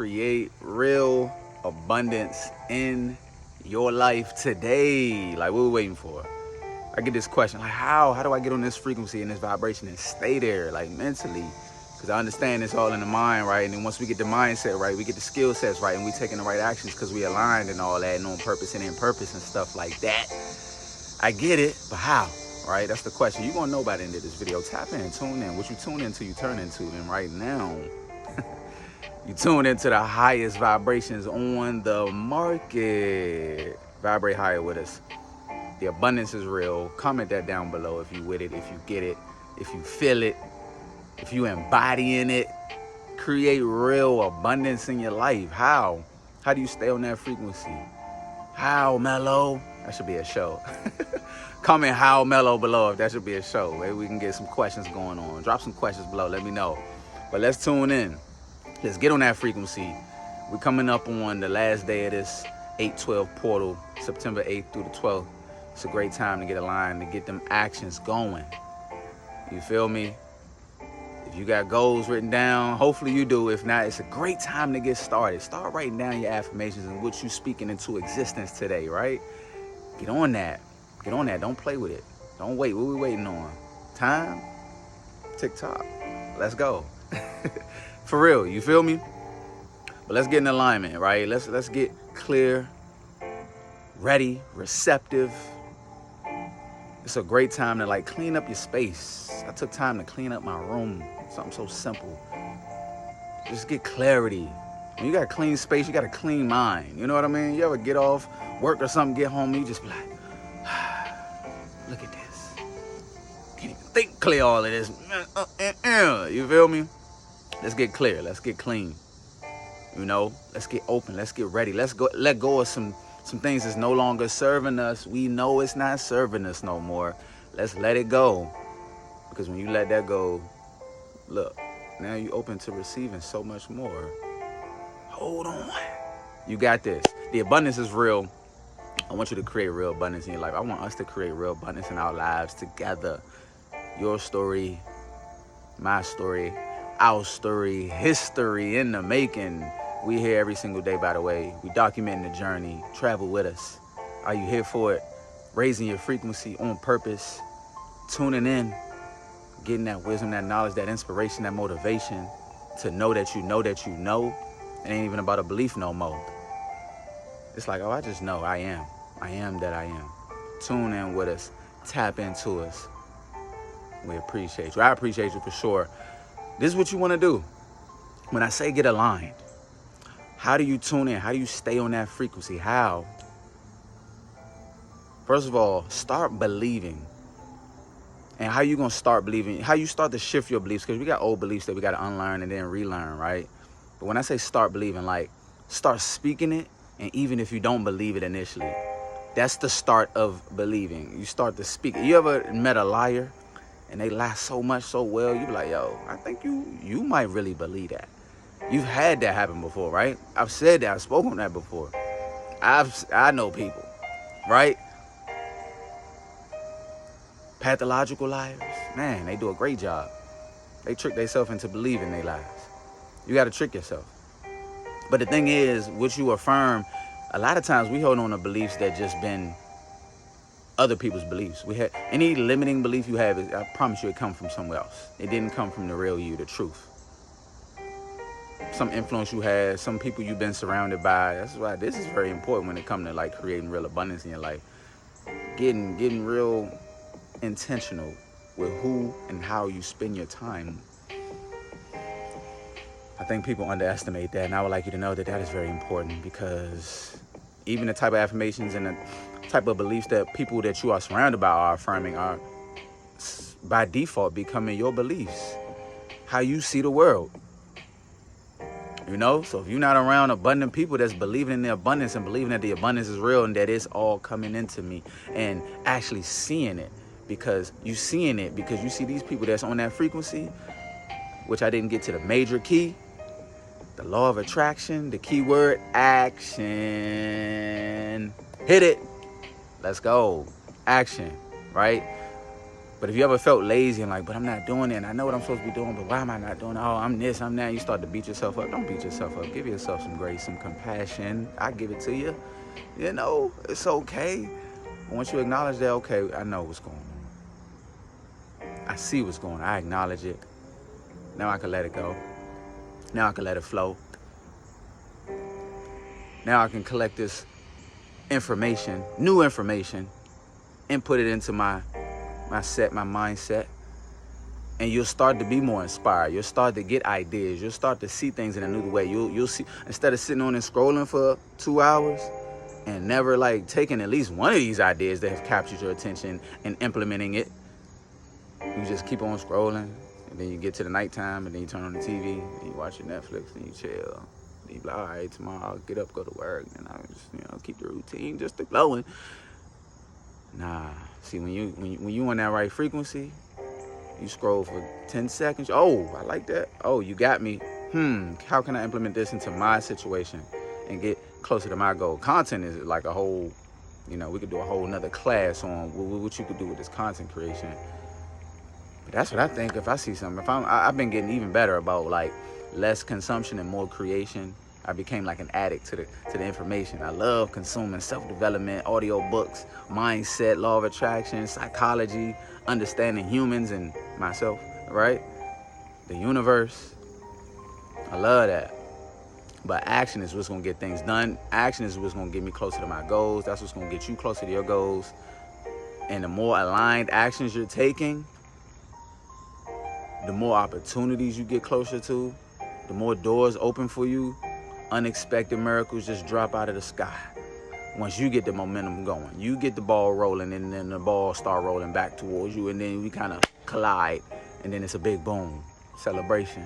create real abundance in your life today? Like, what are we waiting for? I get this question, like, how do I get on this frequency and this vibration and stay there, like, mentally? Because I understand it's all in the mind, right? And then once we get the mindset right, we get the skill sets right, and we taking the right actions because we aligned and all that, and on purpose and in purpose and stuff like that. I get it, but how? Right? That's the question. You're gonna know by the end of this video. Tap in, tune in. What you tune into, you turn into. And right now, you tune into the highest vibrations on the market. Vibrate higher with us. The abundance is real. Comment that down below if you with it, if you get it, if you feel it, if you embodying it. Create real abundance in your life. How? How do you stay on that frequency? How, Mello? That should be a show. Comment how Mello below if that should be a show. Maybe we can get some questions going on. Drop some questions below. Let me know. But let's tune in. Let's get on that frequency. We're coming up on the last day of this 8/12 portal, September 8th through the 12th. It's a great time to get aligned, to get them actions going. You feel me? If you got goals written down, hopefully you do. If not, it's a great time to get started. Start writing down your affirmations and what you're speaking into existence today, right? Get on that. Get on that. Don't play with it. Don't wait. What are we waiting on? Time? TikTok. Let's go. For real, you feel me? But let's get in alignment, right? Let's get clear, ready, receptive. It's a great time to like clean up your space. I took time to clean up my room. Something so simple. Just get clarity. When you got a clean space, you got a clean mind. You know what I mean? You ever get off work or something, get home, you just be like, look at this. Can't even think clear all of this. You feel me? Let's get clear. Let's get clean. You know, let's get open. Let's get ready. Let's go. Let go of some things that's no longer serving us. We know it's not serving us no more. Let's let it go. Because when you let that go, look, now you open to receiving so much more. Hold on. You got this. The abundance is real. I want you to create real abundance in your life. I want us to create real abundance in our lives together. Your story, my story, our story, history in the making. We here every single day, by the way. We documenting the journey. Travel with us. Are you here for it? Raising your frequency on purpose. Tuning in. Getting that wisdom, that knowledge, that inspiration, that motivation to know that you know that you know. It ain't even about a belief no more. It's like, oh, I just know I am. I am that I am. Tune in with us. Tap into us. We appreciate you. I appreciate you for sure. This is what you want to do. When I say get aligned, how do you tune in? How do you stay on that frequency? How? First of all, start believing. And how you going to start believing? How you start to shift your beliefs? Because we got old beliefs that we got to unlearn and then relearn, right? But when I say start believing, like start speaking it. And even if you don't believe it initially, that's the start of believing. You start to speak. You ever met a liar and they lie so much, so well, you be like, yo, I think you might really believe that. You've had that happen before, right? I've said that. I've spoken on that before. I know people, right? Pathological liars, man, they do a great job. They trick themselves into believing they lies. You got to trick yourself. But the thing is, what you affirm, a lot of times we hold on to beliefs that just been other people's beliefs. We had any limiting belief you have, I promise you it comes from somewhere else. It didn't come from the real you, the truth. Some influence you had, some people you've been surrounded by. That's why this is very important when it comes to like creating real abundance in your life. Getting real intentional with who and how you spend your time. I think people underestimate that, and I would like you to know that that is very important, because even the type of affirmations and the type of beliefs that people that you are surrounded by are affirming are by default becoming your beliefs, how you see the world. You know, so if you're not around abundant people that's believing in the abundance and believing that the abundance is real and that it's all coming into me, and actually seeing it, because you seeing it because you see these people that's on that frequency, which I didn't get to the major key, the law of attraction, the key word, action. Hit it. Let's go. Action, right? But if you ever felt lazy and like, but I'm not doing it, and I know what I'm supposed to be doing, but why am I not doing it? Oh, I'm this, I'm that. You start to beat yourself up. Don't beat yourself up. Give yourself some grace, some compassion. I give it to you. You know, it's okay. Once you acknowledge that, okay, I know what's going on. I see what's going on. I acknowledge it. Now I can let it go. Now I can let it flow. Now I can collect this information, new information, and put it into my mindset. And you'll start to be more inspired. You'll start to get ideas. You'll start to see things in a new way. You'll see, instead of sitting on and scrolling for 2 hours and never like taking at least one of these ideas that have captured your attention and implementing it, you just keep on scrolling, and then you get to the nighttime, and then you turn on the TV, and you watch your Netflix, and you chill. And you be like, all right, tomorrow I'll get up, go to work, and I'll just, keep the routine just to flowing. Nah, see, when you on that right frequency, you scroll for 10 seconds. Oh, I like that. Oh, you got me. How can I implement this into my situation and get closer to my goal? Content is like a whole, we could do a whole nother class on what you could do with this content creation. But that's what I think if I see something. I've been getting even better about like less consumption and more creation. I became like an addict to the information. I love consuming self-development, audio books, mindset, law of attraction, psychology, understanding humans and myself, right? The universe. I love that. But action is what's gonna get things done. Action is what's gonna get me closer to my goals. That's what's gonna get you closer to your goals. And the more aligned actions you're taking, the more opportunities you get closer to, the more doors open for you. Unexpected miracles just drop out of the sky. Once you get the momentum going, you get the ball rolling, and then the ball start rolling back towards you, and then we kind of collide, and then it's a big boom. Celebration.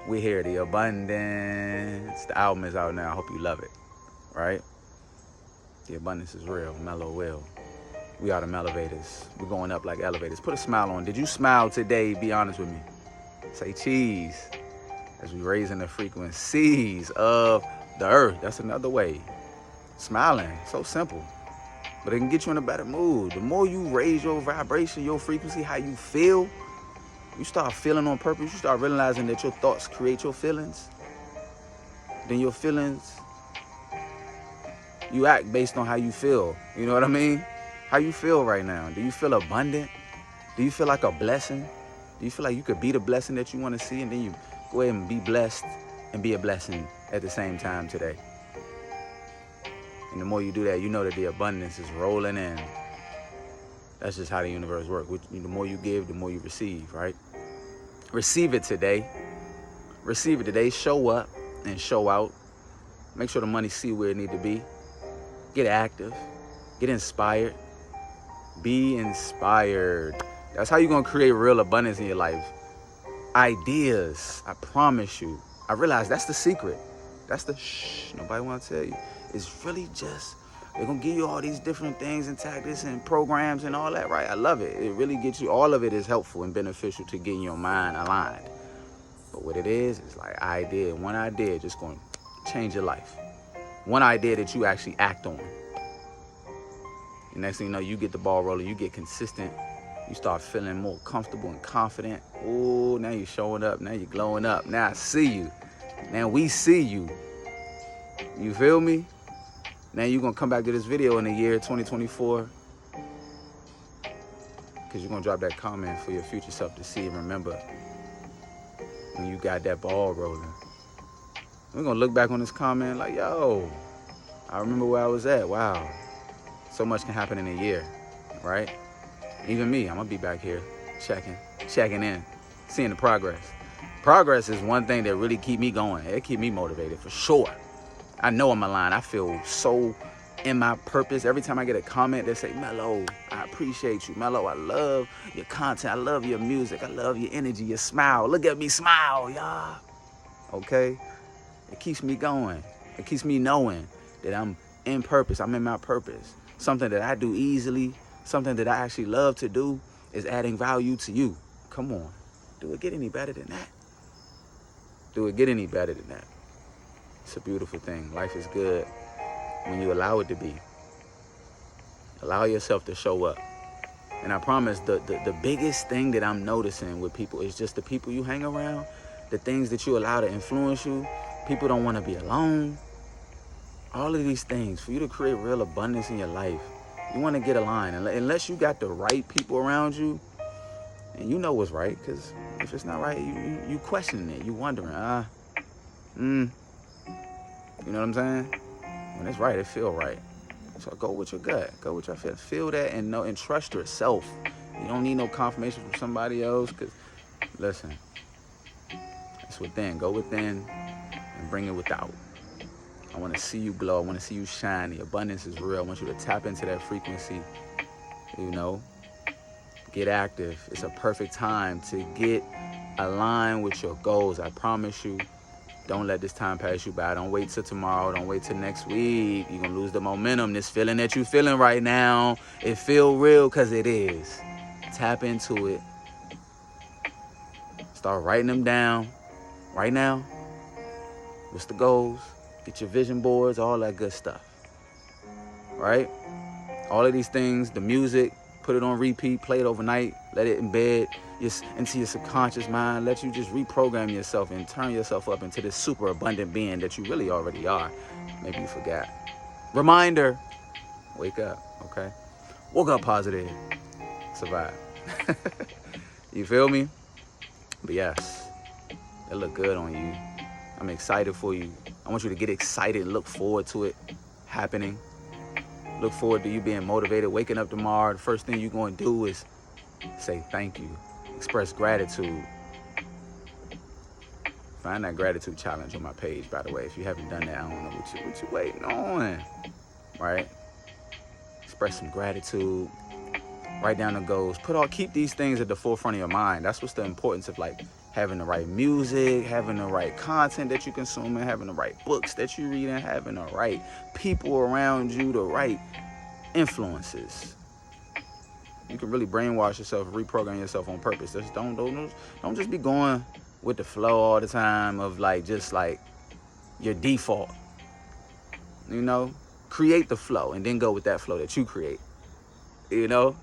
We're here, the abundance. The album is out now. I hope you love it, right? The abundance is real. Mello will. We are the Mellovators. We're going up like elevators. Put a smile on. Did you smile today? Be honest with me. Say cheese. As we raising the frequencies of the earth. That's another way. Smiling, so simple. But it can get you in a better mood. The more you raise your vibration, your frequency, how you feel, you start feeling on purpose. You start realizing that your thoughts create your feelings. Then your feelings, you act based on how you feel. You know what I mean? How you feel right now? Do you feel abundant? Do you feel like a blessing? Do you feel like you could be the blessing that you want to see, and then you go ahead and be blessed and be a blessing at the same time today? And the more you do that, you know that the abundance is rolling in. That's just how the universe works. The more you give, the more you receive, right? Receive it today. Receive it today. Show up and show out. Make sure the money see where it need to be. Get active. Get inspired. Be inspired. That's how you're going to create real abundance in your life. Ideas, I promise you. I realize that's the secret. That's the nobody want to tell you. It's really just, they're going to give you all these different things and tactics and programs and all that, right? I love it. It really gets you, all of it is helpful and beneficial to getting your mind aligned. But what it is like one idea just going to change your life. One idea that you actually act on. And next thing you know, you get the ball rolling, you get consistent. You start feeling more comfortable and confident. Oh, now you're showing up. Now you're glowing up. Now I see you. Now we see you. You feel me? Now you're going to come back to this video in the year 2024. Because you're going to drop that comment for your future self to see and remember when you got that ball rolling. We're going to look back on this comment like, yo, I remember where I was at. Wow. So much can happen in a year, right? Even me, I'm going to be back here checking in, seeing the progress. Progress is one thing that really keep me going. It keep me motivated for sure. I know I'm aligned. I feel so in my purpose. Every time I get a comment that say, Mello, I appreciate you. Mello, I love your content. I love your music. I love your energy, your smile. Look at me smile, y'all. Okay? It keeps me going. It keeps me knowing that I'm in purpose. I'm in my purpose. Something that I do easily, something that I actually love to do is adding value to you. Come on. Do it get any better than that? Do it get any better than that? It's a beautiful thing. Life is good when you allow it to be. Allow yourself to show up And I promise the biggest thing that I'm noticing with people is just the people you hang around, the things that you allow to influence you. People don't want to be alone. All of these things, for you to create real abundance in your life, you want to get aligned. Unless you got the right people around you, and you know what's right, because if it's not right, you questioning it. You wondering, you know what I'm saying? When it's right, it feel right. So go with your gut. Go with your feel. Feel that and know and trust yourself. You don't need no confirmation from somebody else. Cause listen, it's within. Go within and bring it without. I want to see you glow. I want to see you shine. The abundance is real. I want you to tap into that frequency. You know, get active. It's a perfect time to get aligned with your goals. I promise you. Don't let this time pass you by. Don't wait till tomorrow. Don't wait till next week. You're going to lose the momentum. This feeling that you're feeling right now, it feel real because it is. Tap into it. Start writing them down right now. What's the goals? Get your vision boards, all that good stuff. Right? All of these things, the music, put it on repeat, play it overnight, let it embed into your subconscious mind, let you just reprogram yourself and turn yourself up into this super abundant being that you really already are. Maybe you forgot. Reminder, wake up, okay? Woke up positive, survive. You feel me? But yes, it look good on you. I'm excited for you. I want you to get excited and look forward to it happening. Look forward to you being motivated, waking up tomorrow. The first thing you're going to do is say thank you. Express gratitude. Find that gratitude challenge on my page, by the way. If you haven't done that, I don't know what you waiting on. Right? Express some gratitude. Write down the goals. Keep these things at the forefront of your mind. That's what's the importance of like having the right music, having the right content that you consume, and having the right books that you read, and having the right people around you, the right influences. You can really brainwash yourself, reprogram yourself on purpose. Just don't just be going with the flow all the time of just your default. You know, create the flow and then go with that flow that you create. You know,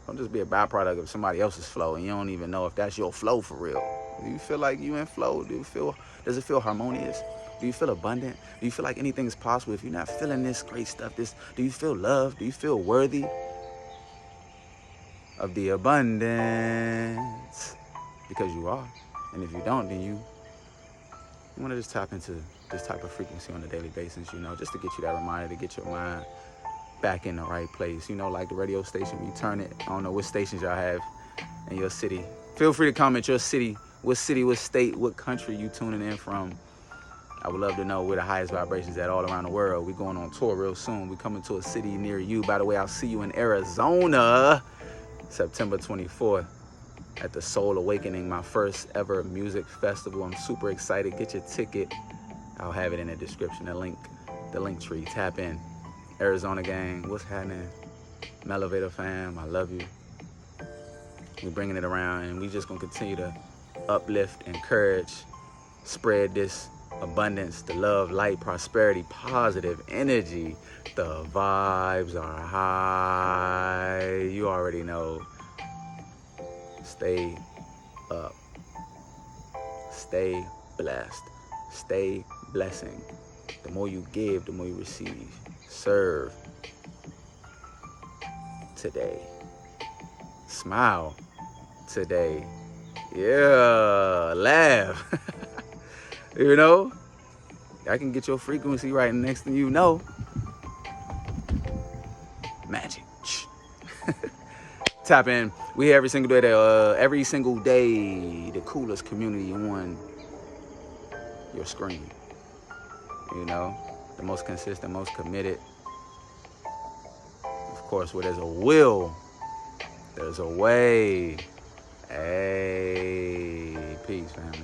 don't just be a byproduct of somebody else's flow and you don't even know if that's your flow for real. Do you feel like you in flow? Does it feel harmonious? Do you feel abundant? Do you feel like anything's possible? If you're not feeling this great stuff, do you feel love? Do you feel worthy of the abundance? Because you are. And if you don't, then you want to just tap into this type of frequency on a daily basis, you know, just to get you that reminder, to get your mind back in the right place. You know, like the radio station, you turn it. I don't know what stations y'all have in your city. Feel free to comment your city, what state, what country you tuning in from. I would love to know where the highest vibrations at all around the world. We're going on tour real soon. We're coming to a city near you. By the way, I'll see you in Arizona, September 24th at the Soul Awakening, my first ever music festival. I'm super excited. Get your ticket. I'll have it in the description, the link tree. Tap in. Arizona gang, what's happening? Mello fam, I love you. We're bringing it around, and we just gonna continue to uplift, encourage, spread this abundance, the love, light, prosperity, positive energy. The vibes are high. You already know. Stay up. Stay blessed. Stay blessing. The more you give, the more you receive. Serve today. Smile today. Yeah, laugh. You know, I can get your frequency right, and next thing you know, magic. Tap in. We here every single day. The coolest community on your screen. You know, the most consistent, most committed. Of course, where there's a will, there's a way. Hey, peace, family.